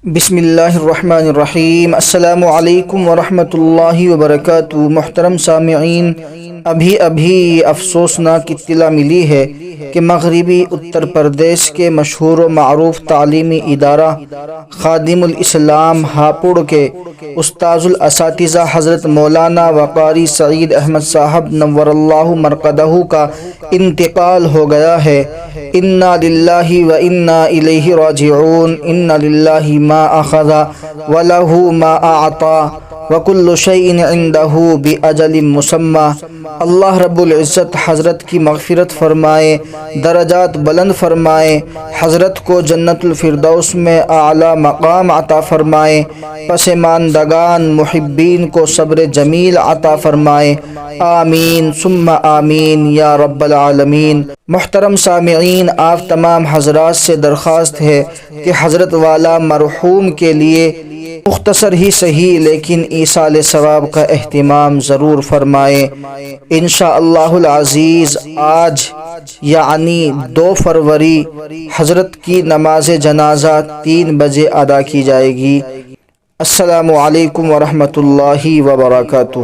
بسم اللہ الرحمن الرحیم۔ السلام علیکم ورحمۃ اللہ وبرکاتہ۔ محترم سامعین، ابھی افسوسناک اطلاع ملی ہے کہ مغربی اتر پردیش کے مشہور و معروف تعلیمی ادارہ خادم الاسلام ہاپوڑ کے استاذ الاساتذہ حضرت مولانا وقاری سعید احمد صاحب نور اللہ مرقدہ کا انتقال ہو گیا ہے۔ انا للہ و انا الیہ راجعون۔ انا للہ ما اخذ ولہ ما اعطا وکل شیء عنده باجل مسمی۔ اللہ رب العزت حضرت کی مغفرت فرمائے، درجات بلند فرمائے، حضرت کو جنت الفردوس میں اعلی مقام عطا فرمائے، پسماندگان محبین کو صبر جمیل عطا فرمائے، آمین ثم آمین یا رب العالمین۔ محترم سامعین، آپ تمام حضرات سے درخواست ہے کہ حضرت والا مرحوم کے لیے مختصر ہی صحیح لیکن ایصال ثواب کا اہتمام ضرور فرمائیں۔ انشاءاللہ العزیز آج یعنی 2 فروری حضرت کی نماز جنازہ 3 بجے ادا کی جائے گی۔ السلام علیکم ورحمۃ اللہ وبرکاتہ۔